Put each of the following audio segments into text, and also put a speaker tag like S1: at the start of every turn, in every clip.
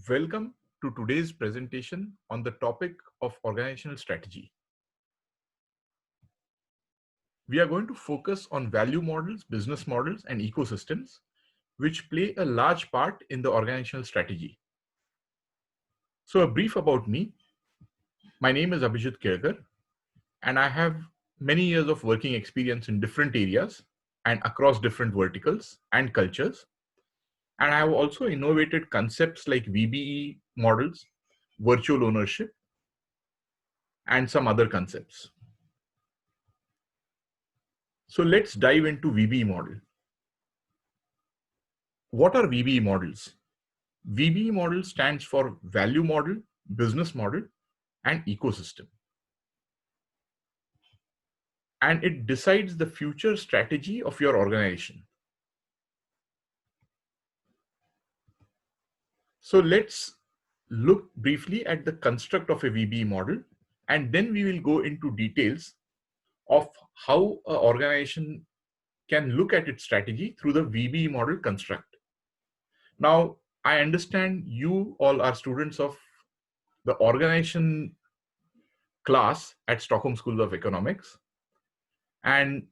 S1: Welcome to today's presentation on the topic of organizational strategy. We are going to focus on value models, business models, and ecosystems, which play a large part in the organizational strategy. So a brief about me. My name is Abhijit Kelkar, and I have many years of working experience in different areas and across different verticals and cultures. And I have also innovated concepts like VBE models, virtual ownership, and some other concepts. So let's dive into VBE model. What are VBE models? VBE model stands for value model, business model, and ecosystem. And it decides the future strategy of your organization. So let's look briefly at the construct of a VBE model, and then we will go into details of how an organization can look at its strategy through the VBE model construct. Now, I understand you all are students of the organization class at Stockholm School of Economics. And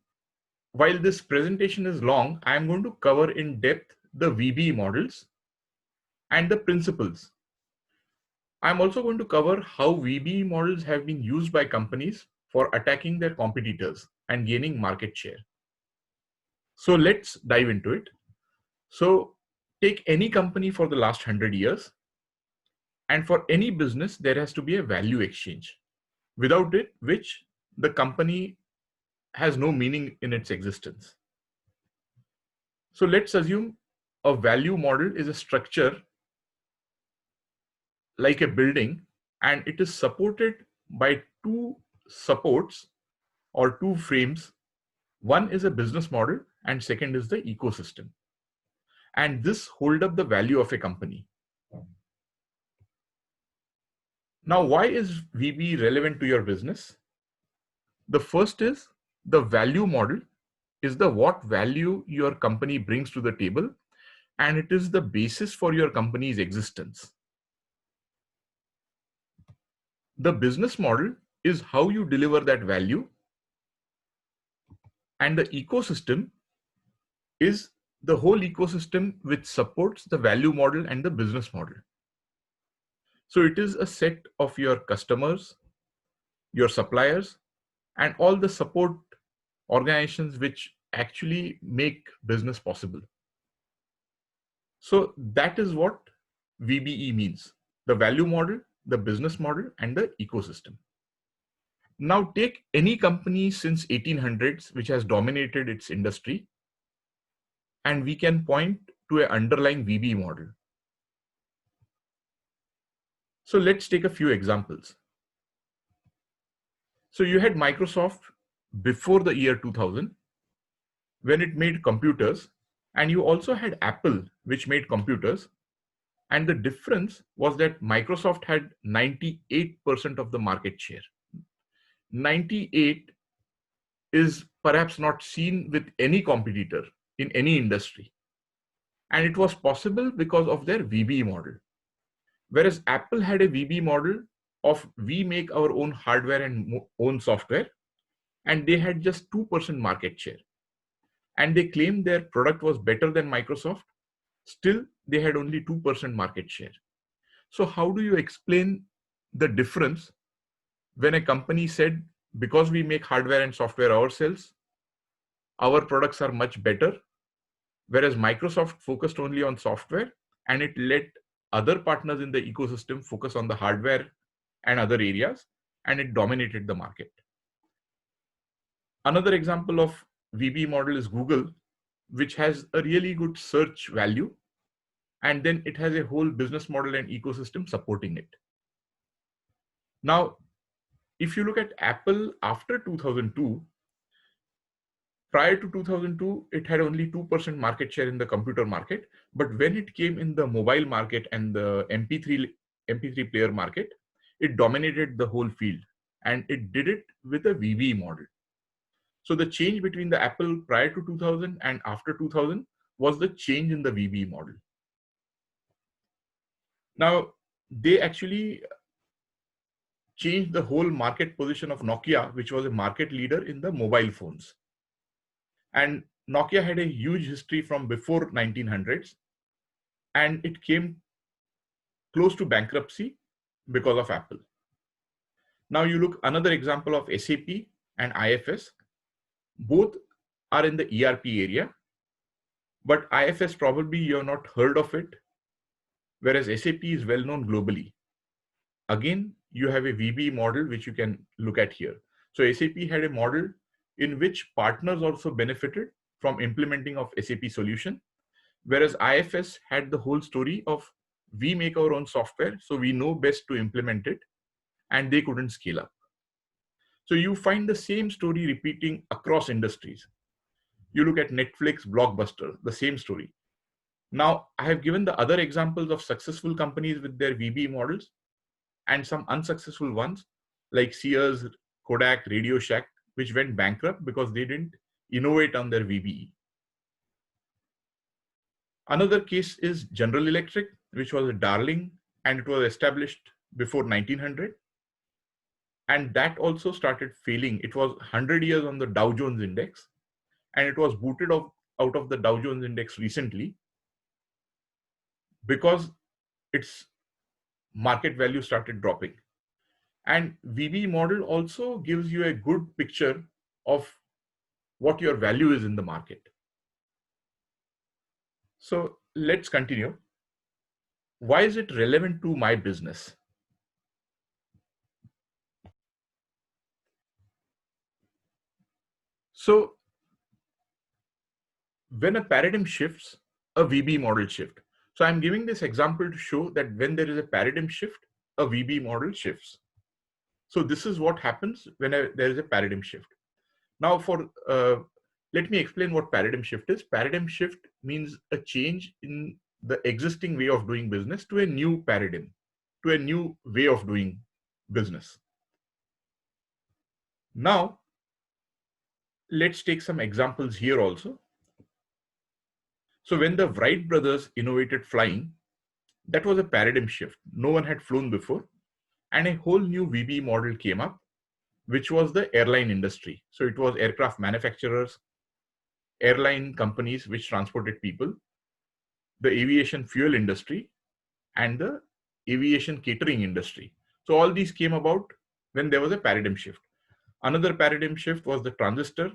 S1: while this presentation is long, I am going to cover in depth the VBE models and the principles. I'm also going to cover how VBE models have been used by companies for attacking their competitors and gaining market share. So let's dive into it. So take any company for the last 100 years, and for any business, there has to be a value exchange, without it, which the company has no meaning in its existence. So let's assume a value model is a structure like a building, and it is supported by two supports or two frames. One is a business model and second is the ecosystem. And this hold up the value of a company. Now, why is VBE relevant to your business? The first is the value model is the what value your company brings to the table, and it is the basis for your company's existence. The business model is how you deliver that value, and the ecosystem is the whole ecosystem which supports the value model and the business model. So it is a set of your customers, your suppliers, and all the support organizations which actually make business possible. So that is what VBE means: the value model, the business model, and the ecosystem. Now take any company since 1800s which has dominated its industry, and we can point to an underlying VBE model. So let's take a few examples. So you had Microsoft before the year 2000 when it made computers, and you also had Apple which made computers. And the difference was that Microsoft had 98% of the market share. 98 is perhaps not seen with any competitor in any industry. And it was possible because of their VBE model. Whereas Apple had a VBE model of we make our own hardware and own software, and they had just 2% market share. And they claimed their product was better than Microsoft. Still, they had only 2% market share. So how do you explain the difference when a company said, because we make hardware and software ourselves, our products are much better, whereas Microsoft focused only on software and it let other partners in the ecosystem focus on the hardware and other areas, and it dominated the market. Another example of VBE model is Google, which has a really good search value, and then it has a whole business model and ecosystem supporting it. Now, if you look at Apple after 2002, prior to 2002, it had only 2% market share in the computer market. But when it came in the mobile market and the MP3 player market, it dominated the whole field, and it did it with a VBE model. So the change between the Apple prior to 2000 and after 2000 was the change in the VBE model. Now, they actually changed the whole market position of Nokia, which was a market leader in the mobile phones. And Nokia had a huge history from before 1900s, and it came close to bankruptcy because of Apple. Now you look another example of SAP and IFS. Both are in the ERP area, but IFS probably you have not heard of it, whereas SAP is well known globally. Again, you have a VBE model which you can look at here. So SAP had a model in which partners also benefited from implementing of SAP solution, whereas IFS had the whole story of we make our own software, so we know best to implement it, and they couldn't scale up. So you find the same story repeating across industries. You look at Netflix, Blockbuster, the same story. Now, I have given the other examples of successful companies with their VBE models and some unsuccessful ones like Sears, Kodak, Radio Shack, which went bankrupt because they didn't innovate on their VBE. Another case is General Electric, which was a darling, and it was established before 1900. And that also started failing. It was 100 years on the Dow Jones Index, and it was booted out of the Dow Jones Index recently because its market value started dropping. And VBE model also gives you a good picture of what your value is in the market. So let's continue. Why is it relevant to my business? So when a paradigm shifts, a VBE model shift. So I'm giving this example to show that when there is a paradigm shift, a VBE model shifts. So this is what happens when there is a paradigm shift. Now let me explain what paradigm shift is. Paradigm shift means a change in the existing way of doing business to a new paradigm, to a new way of doing business. Now, let's take some examples here also. So when the Wright brothers innovated flying, that was a paradigm shift. No one had flown before, and a whole new VBE model came up, which was the airline industry. So it was aircraft manufacturers, airline companies which transported people, the aviation fuel industry, and the aviation catering industry. So all these came about when there was a paradigm shift. Another paradigm shift was the transistor,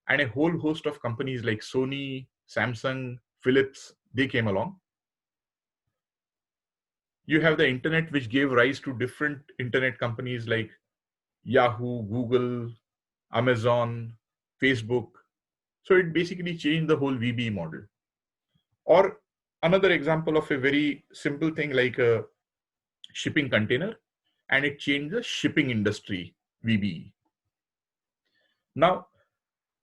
S1: and a whole host of companies like Sony, Samsung, Philips, they came along. You have the internet, which gave rise to different internet companies like Yahoo, Google, Amazon, Facebook. So it basically changed the whole VBE model. Or another example of a very simple thing like a shipping container, and it changed the shipping industry, VBE. Now,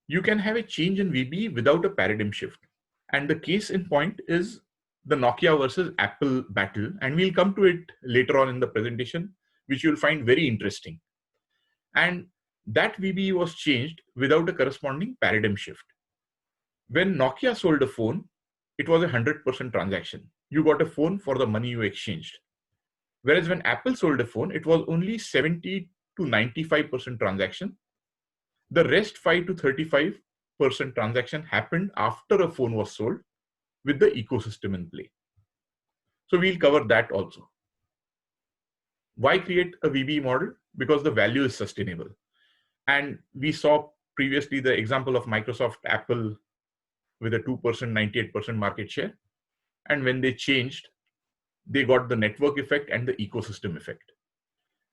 S1: you can have a change in VBE without a paradigm shift. And the case in point is the Nokia versus Apple battle. And we'll come to it later on in the presentation, which you'll find very interesting. And that VBE was changed without a corresponding paradigm shift. When Nokia sold a phone, it was a 100% transaction. You got a phone for the money you exchanged. Whereas when Apple sold a phone, it was only 70 to 95% transaction. The rest 5 to 35% transaction happened after a phone was sold with the ecosystem in play. So we'll cover that also. Why create a VBE model? Because the value is sustainable. And we saw previously the example of Microsoft, Apple with a 2%, 98% market share. And when they changed, they got the network effect and the ecosystem effect.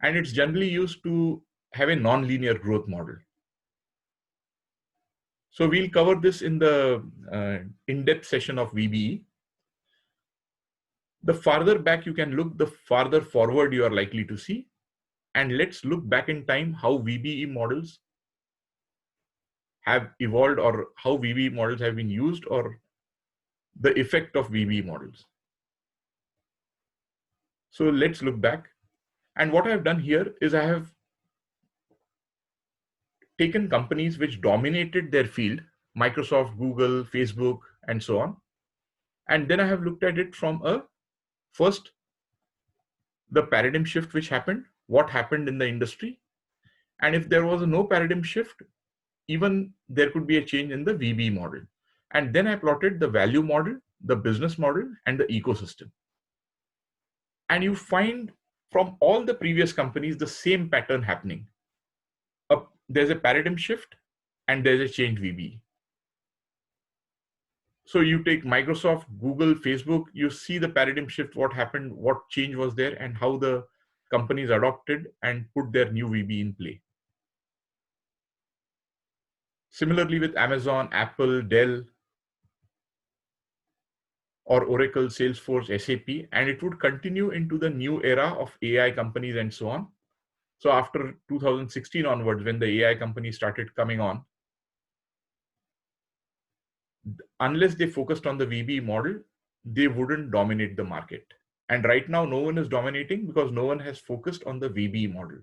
S1: And it's generally used to have a non-linear growth model. So we'll cover this in the in-depth session of VBE. The farther back you can look, the farther forward you are likely to see. And let's look back in time how VBE models have evolved, or how VBE models have been used, or the effect of VBE models. So let's look back. And what I've done here is I have taken companies which dominated their field, Microsoft, Google, Facebook, and so on. And then I have looked at it from a first the paradigm shift which happened, what happened in the industry, and if there was no paradigm shift, even there could be a change in the VBE model. And then I plotted the value model, the business model, and the ecosystem. And you find from all the previous companies the same pattern happening. There's a paradigm shift and there's a change VBE. So you take Microsoft, Google, Facebook, you see the paradigm shift, what happened, what change was there, and how the companies adopted and put their new VBE in play. Similarly with Amazon, Apple, Dell, or Oracle, Salesforce, SAP, and it would continue into the new era of AI companies and so on. So after 2016 onwards, when the AI companies started coming on, unless they focused on the VBE model, they wouldn't dominate the market. And right now, no one is dominating because no one has focused on the VBE model.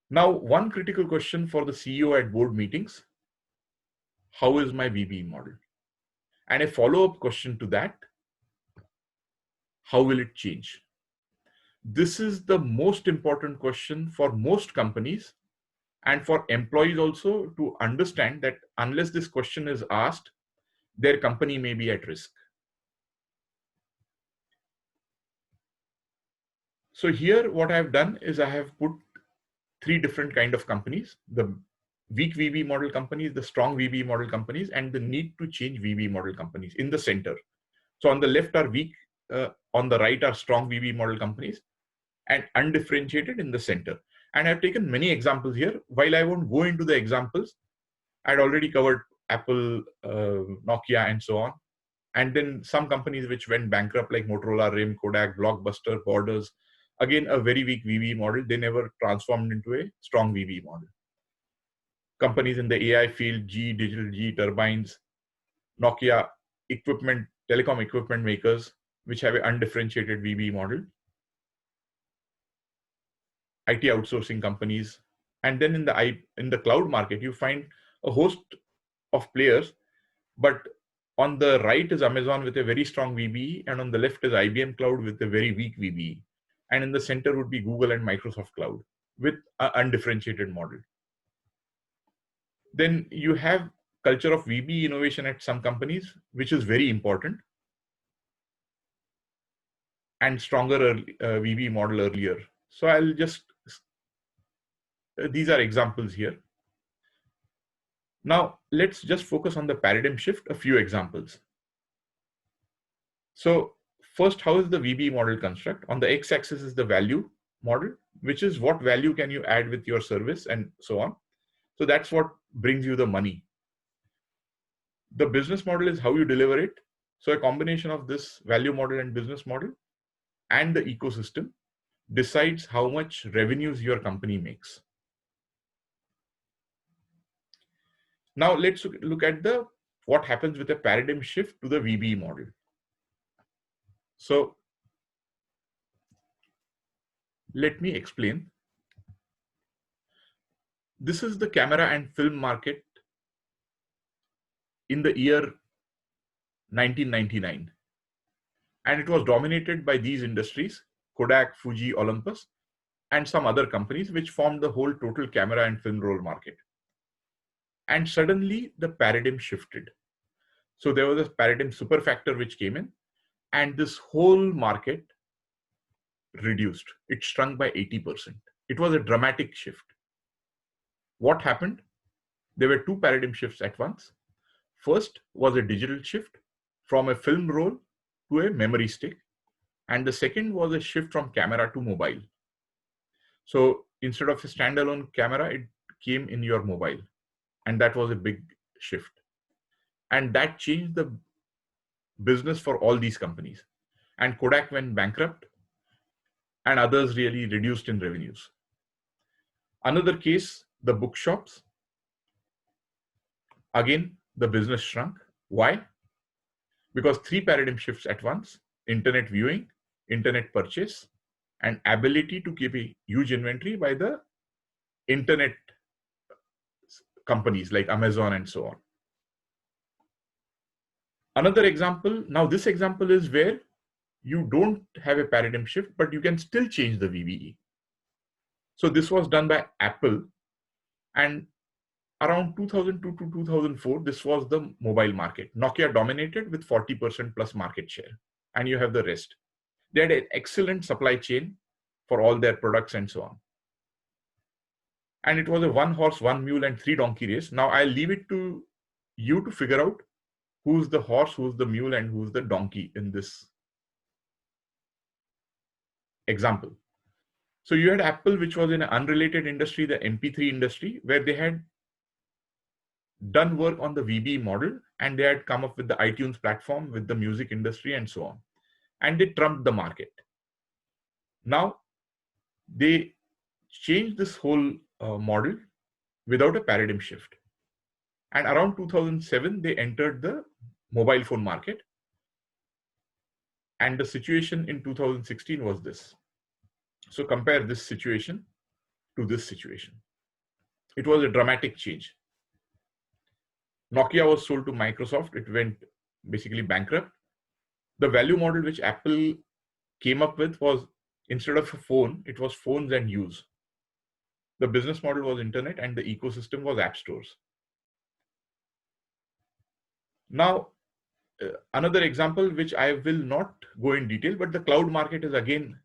S1: Now, one critical question for the CEO at board meetings: how is my VBE model? And a follow-up question to that: how will it change? This is the most important question for most companies and for employees also, to understand that unless this question is asked, their company may be at risk. So here what I have done is I have put three different kind of companies: the weak VBE model companies, the strong VBE model companies, and the need to change VBE model companies in the center. So on the left are weak, on the right are strong VBE model companies, and undifferentiated in the center. And I've taken many examples here. While I won't go into the examples, I'd already covered Apple, Nokia, and so on. And then some companies which went bankrupt, like Motorola, RIM, Kodak, Blockbuster, Borders. Again, a very weak VBE model. They never transformed into a strong VBE model. Companies in the AI field: GE Digital, GE Turbines, Nokia, equipment, telecom equipment makers, which have an undifferentiated VBE model. IT outsourcing companies. And then in the cloud market, you find a host of players, but on the right is Amazon with a very strong VBE, and on the left is IBM Cloud with a very weak VBE. And in the center would be Google and Microsoft Cloud with an undifferentiated model. Then you have culture of VBE innovation at some companies, which is very important, and stronger VBE model earlier. So I'll just, these are examples here. Now let's just focus on the paradigm shift, a few examples. So first, how is the VBE model construct? On the x-axis is the value model, which is what value can you add with your service and so on. So that's what brings you the money. The business model is how you deliver it. So a combination of this value model and business model and the ecosystem decides how much revenues your company makes. Now let's look at what happens with a paradigm shift to the VBE model. So let me explain. This is the camera and film market in the year 1999. And it was dominated by these industries: Kodak, Fuji, Olympus, and some other companies, which formed the whole total camera and film roll market. And suddenly the paradigm shifted. So there was a paradigm super factor which came in, and this whole market reduced. It shrunk by 80%. It was a dramatic shift. What happened? There were two paradigm shifts at once. First was a digital shift from a film roll to a memory stick. And the second was a shift from camera to mobile. So instead of a standalone camera, it came in your mobile. And that was a big shift. And that changed the business for all these companies. And Kodak went bankrupt, and others really reduced in revenues. Another case, the bookshops. Again, the business shrunk. Why? Because three paradigm shifts at once: internet viewing, internet purchase, and ability to keep a huge inventory by the internet companies like Amazon and so on. Another example, now this example is where you don't have a paradigm shift, but you can still change the VBE. So this was done by Apple, and around 2002 to 2004, this was the mobile market. Nokia dominated with 40% plus market share, and you have the rest. They had an excellent supply chain for all their products and so on. And it was a one horse, one mule, and three donkey race. Now I'll leave it to you to figure out who's the horse, who's the mule, and who's the donkey in this example. So you had Apple, which was in an unrelated industry, the MP3 industry, where they had done work on the VBE model, and they had come up with the iTunes platform with the music industry and so on. And they trumped the market. Now, they changed this whole model without a paradigm shift. And around 2007, they entered the mobile phone market. And the situation in 2016 was this. So compare this situation to this situation. It was a dramatic change. Nokia was sold to Microsoft. It went basically bankrupt. The value model which Apple came up with was, instead of a phone, it was phones and use. The business model was internet, and the ecosystem was app stores. Now, another example, which I will not go in detail, but the cloud market is again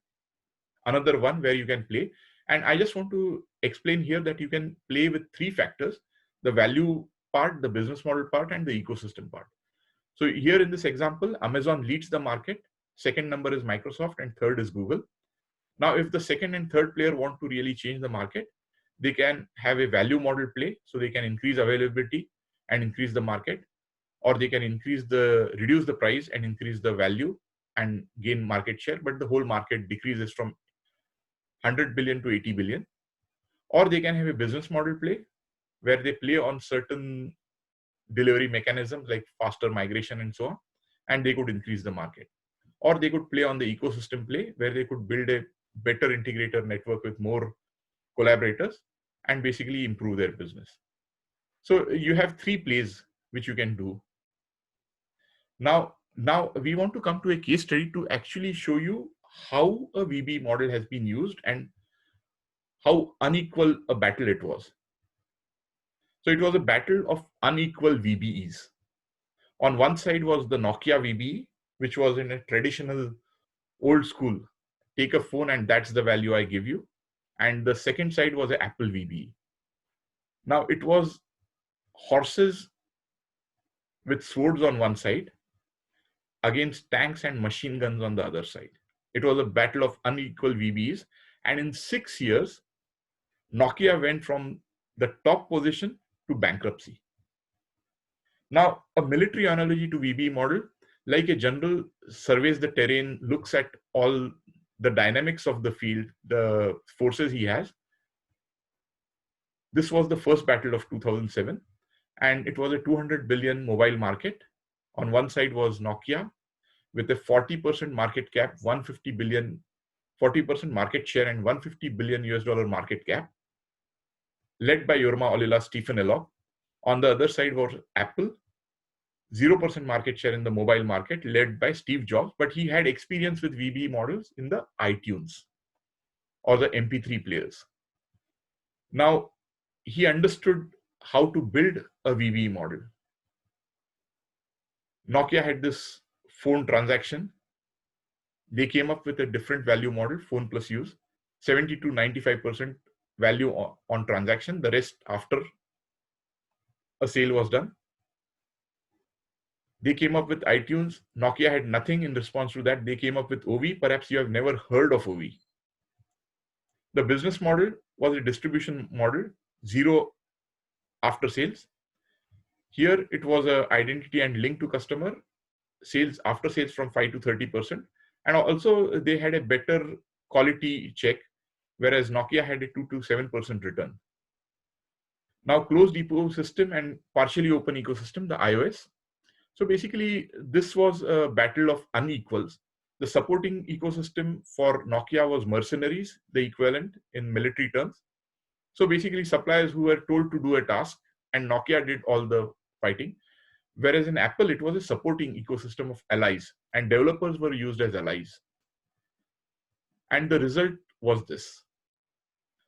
S1: another one where you can play. And I just want to explain here that you can play with three factors: the value part, the business model part, and the ecosystem part. So here in this example, Amazon leads the market. Second number is Microsoft, and third is Google. Now, if the second and third player want to really change the market, they can have a value model play. So they can increase availability and increase the market, or they can reduce the price and increase the value and gain market share, but the whole market decreases from 100 billion to 80 billion. Or they can have a business model play where they play on certain delivery mechanisms like faster migration and so on, and they could increase the market. Or they could play on the ecosystem play where they could build a better integrator network with more collaborators and basically improve their business. So you have three plays which you can do. Now we want to come to a case study to actually show you how a VBE model has been used and how unequal a battle it was. So it was a battle of unequal VBEs. On one side was the Nokia VBE, which was in a traditional old school, take a phone and that's the value I give you. And the second side was an Apple VBE. Now it was horses with swords on one side against tanks and machine guns on the other side. It was a battle of unequal VBEs. And in 6 years, Nokia went from the top position to bankruptcy. Now, a military analogy to VBE model, like a general surveys the terrain, looks at all the dynamics of the field, the forces he has. This was the first battle of 2007, and it was a 200 billion mobile market. On one side was Nokia with a 40% market cap, 150 billion, 40% market share and $150 billion market cap, led by Jorma Ollila, Stephen Elop. On the other side was Apple, 0% market share in the mobile market, led by Steve Jobs, but he had experience with VBE models in the iTunes or the MP3 players. Now, he understood how to build a VBE model. Nokia had this phone transaction. They came up with a different value model, phone plus use, 70 to 95% value on transaction, the rest after a sale was done. They came up with iTunes. Nokia had nothing in response to that. They came up with OV. Perhaps you have never heard of OV. The business model was a distribution model, zero after sales. Here it was an identity and link to customer, sales after sales from 5 to 30%. And also they had a better quality check, whereas Nokia had a 2 to 7% return. Now closed ecosystem and partially open ecosystem, the iOS. So basically this was a battle of unequals. The supporting ecosystem for Nokia was mercenaries, the equivalent in military terms. So basically suppliers who were told to do a task and Nokia did all the fighting. Whereas in Apple, it was a supporting ecosystem of allies, and developers were used as allies. And the result was this.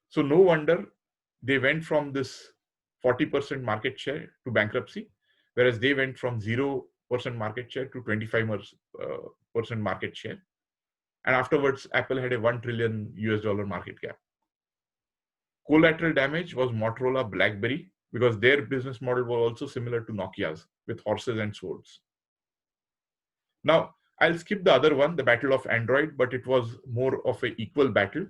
S1: So no wonder they went from this 40% market share to bankruptcy, whereas they went from 0% market share to 25% market share. And afterwards, Apple had a $1 trillion market cap. Collateral damage was Motorola BlackBerry, because their business model was also similar to Nokia's, with horses and swords. Now, I'll skip the other one, the Battle of Android, but it was more of an equal battle,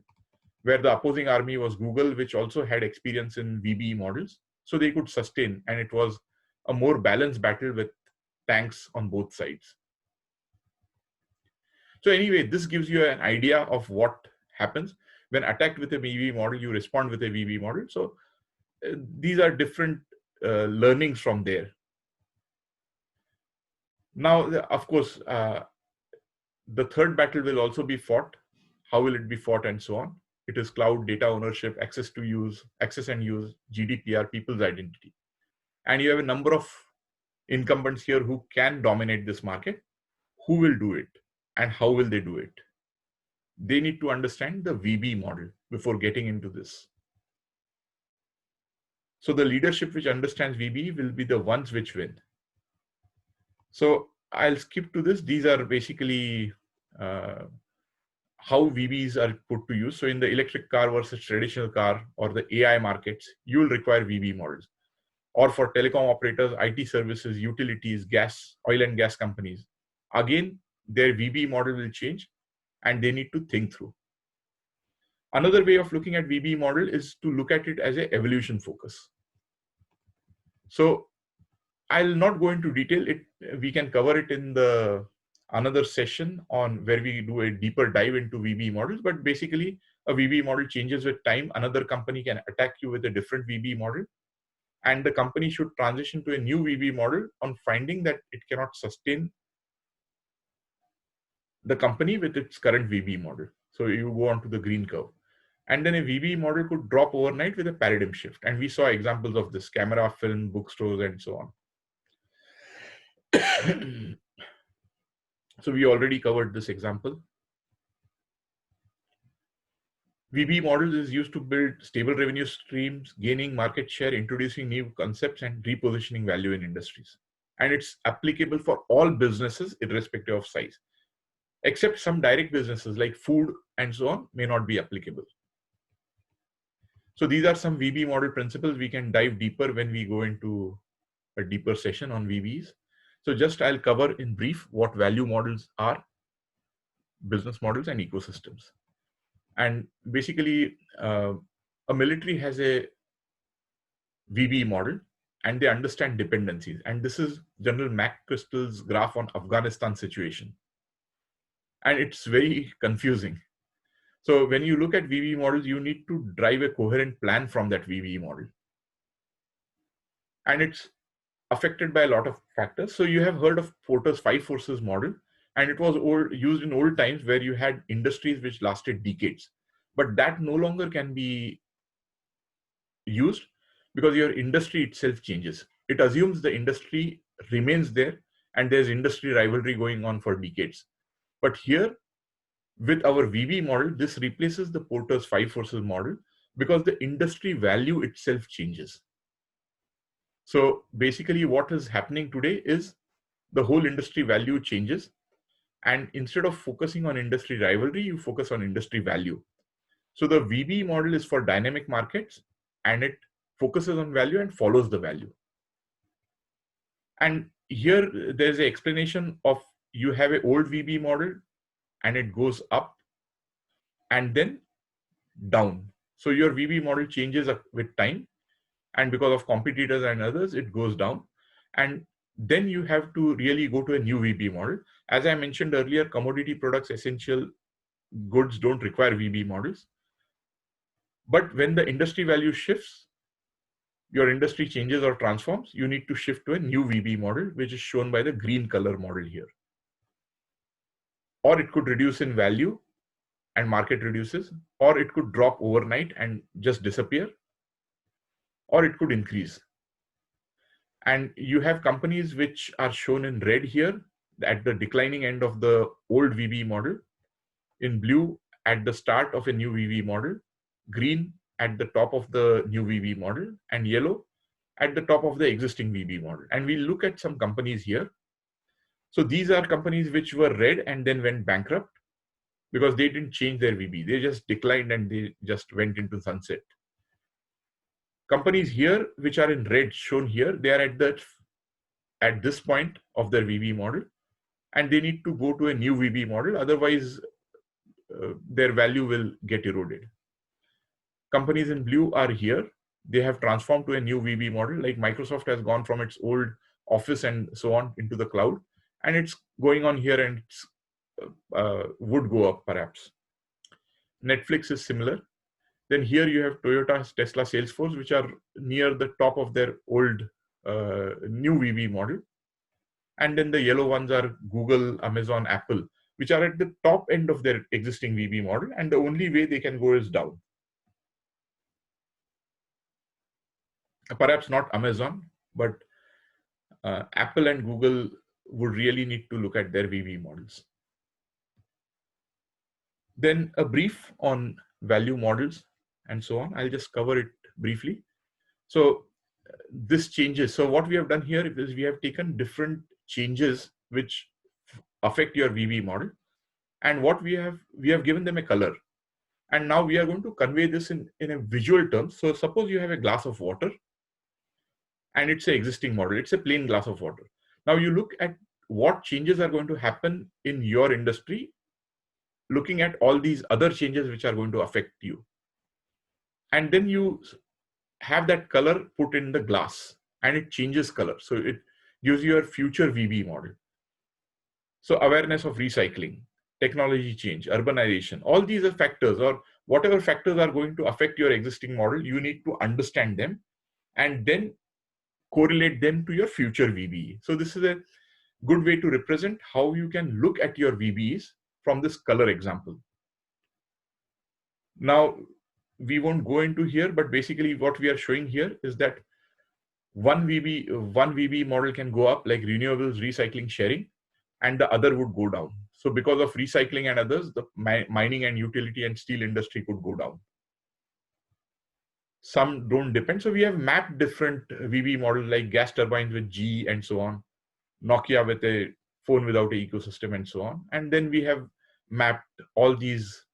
S1: where the opposing army was Google, which also had experience in VBE models. So they could sustain, and it was a more balanced battle with tanks on both sides. So anyway, this gives you an idea of what happens when attacked with a VBE model, you respond with a VBE model. So these are different learnings from there. Now, of course, the third battle will also be fought. How will it be fought, and so on? It is cloud, data ownership, access and use, GDPR, people's identity. And you have a number of incumbents here who can dominate this market. Who will do it, and how will they do it? They need to understand the VBE model before getting into this. So the leadership which understands VBE will be the ones which win. So I'll skip to this. These are basically how VBEs are put to use. So in the electric car versus traditional car, or the AI markets, you will require VBE models. Or for telecom operators, IT services, utilities, oil and gas companies, again, their VBE model will change, and they need to think through. Another way of looking at VBE model is to look at it as an evolution focus. So I'll not go into detail. We can cover it in the another session on where we do a deeper dive into VBE models. But basically, a VBE model changes with time. Another company can attack you with a different VBE model, and the company should transition to a new VBE model on finding that it cannot sustain the company with its current VBE model. So you go on to the green curve. And then a VBE model could drop overnight with a paradigm shift. And we saw examples of this: camera, film, bookstores, and so on. So we already covered this example. VBE models is used to build stable revenue streams, gaining market share, introducing new concepts, and repositioning value in industries. And it's applicable for all businesses irrespective of size, except some direct businesses like food and so on may not be applicable. So these are some VBE model principles. We can dive deeper when we go into a deeper session on VBEs. So just I'll cover in brief what value models are, business models, and ecosystems. And basically, a military has a VBE model, and they understand dependencies. And this is General McChrystal's graph on Afghanistan situation. And it's very confusing. So when you look at VBE models, you need to drive a coherent plan from that VBE model. And it's affected by a lot of factors. So you have heard of Porter's 5 forces model, and it was used in old times where you had industries which lasted decades. But that no longer can be used because your industry itself changes. It assumes the industry remains there and there's industry rivalry going on for decades. But here, with our VBE model, this replaces the Porter's 5 forces model because the industry value itself changes. So basically what is happening today is the whole industry value changes. And instead of focusing on industry rivalry, you focus on industry value. So the VBE model is for dynamic markets, and it focuses on value and follows the value. And here there's an explanation of you have an old VBE model and it goes up and then down. So your VBE model changes with time, and because of competitors and others, it goes down. And then you have to really go to a new VBE model. As I mentioned earlier, commodity products, essential goods don't require VBE models. But when the industry value shifts, your industry changes or transforms, you need to shift to a new VBE model, which is shown by the green color model here. Or it could reduce in value and market reduces, or it could drop overnight and just disappear, or it could increase. And you have companies which are shown in red here at the declining end of the old VBE model, in blue at the start of a new VBE model, green at the top of the new VBE model, and yellow at the top of the existing VBE model. And we'll look at some companies here. So these are companies which were red and then went bankrupt because they didn't change their VBE. They just declined and they just went into sunset. Companies here which are in red shown here, they are at this point of their VBE model, and they need to go to a new VBE model. Otherwise, their value will get eroded. Companies in blue are here. They have transformed to a new VBE model, like Microsoft has gone from its old office and so on into the cloud, and it's going on here, and it's would go up perhaps. Netflix is similar. Then here you have Toyota, Tesla, Salesforce, which are near the top of their old new VBE model. And then the yellow ones are Google, Amazon, Apple, which are at the top end of their existing VBE model, and the only way they can go is down. Perhaps not Amazon, but Apple and Google would really need to look at their VBE models. Then a brief on value models and so on. I'll just cover it briefly. So this changes. So what we have done here is we have taken different changes which affect your VBE model, and what we have given them a color. And now we are going to convey this in a visual term. So suppose you have a glass of water and it's an existing model. It's a plain glass of water. Now you look at what changes are going to happen in your industry, looking at all these other changes which are going to affect you. And then you have that color put in the glass and it changes color. So it gives you a future VBE model. So awareness of recycling, technology change, urbanization, all these are factors, or whatever factors are going to affect your existing model, you need to understand them and then correlate them to your future VBE. So this is a good way to represent how you can look at your VBEs from this color example. Now, we won't go into here, but basically what we are showing here is that one VBE model can go up, like renewables, recycling, sharing, and the other would go down. So because of recycling and others, the mining and utility and steel industry could go down. Some don't depend. So we have mapped different VBE models like gas turbines with GE and so on, Nokia with a phone without an ecosystem and so on. And then we have mapped all these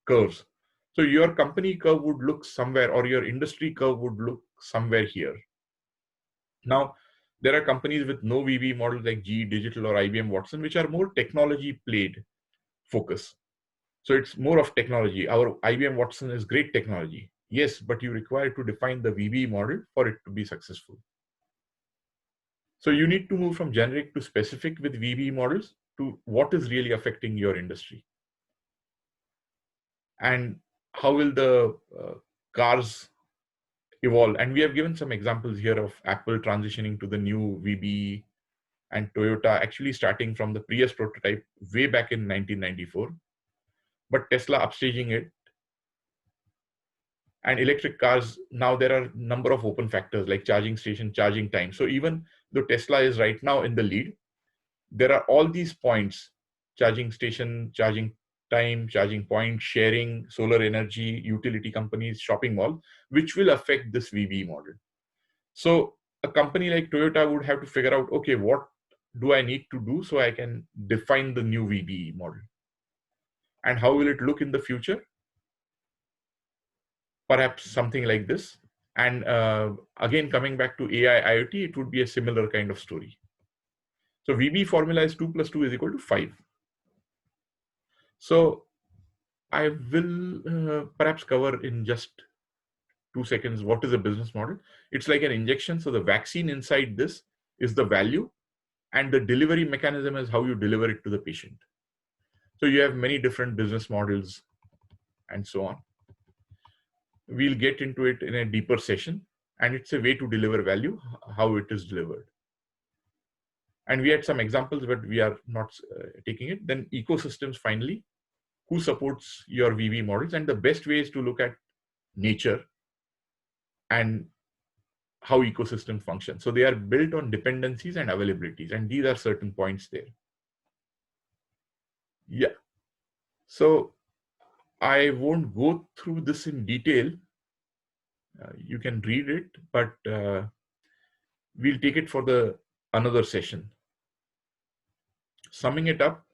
S1: curves. So your company curve would look somewhere, or your industry curve would look somewhere here. Now, there are companies with no VBE models like GE Digital or IBM Watson, which are more technology played focus. So it's more of technology. Our IBM Watson is great technology. Yes, but you require to define the VBE model for it to be successful. So you need to move from generic to specific with VBE models to what is really affecting your industry. And how will the cars evolve? And we have given some examples here of Apple transitioning to the new VBE and Toyota actually starting from the Prius prototype way back in 1994, but Tesla upstaging it. And electric cars, now there are a number of open factors like charging station, charging time. So even though Tesla is right now in the lead, there are all these points: charging station, charging time, charging point, sharing, solar energy, utility companies, shopping mall, which will affect this VBE model. So a company like Toyota would have to figure out, okay, what do I need to do so I can define the new VBE model? And how will it look in the future? Perhaps something like this. And again, coming back to AI, IoT, it would be a similar kind of story. So VBE formula is 2 + 2 = 5. So I will perhaps cover in just 2 seconds what is a business model. It's like an injection. So the vaccine inside this is the value, and the delivery mechanism is how you deliver it to the patient. So you have many different business models and so on. We'll get into it in a deeper session, and it's a way to deliver value, how it is delivered. And we had some examples, but we are not taking it. Then ecosystems, finally, who supports your VBE models, and the best way is to look at nature and how ecosystem function. So they are built on dependencies and availabilities, and these are certain points there. Yeah. So I won't go through this in detail. You can read it, but we'll take it for the another session. Summing it up,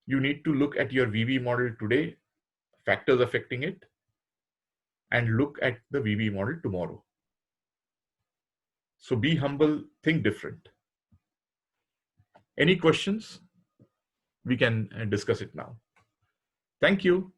S1: you need to look at your VBE model today, factors affecting it, and look at the VBE model tomorrow. So be humble, think different. Any questions? We can discuss it now. Thank you.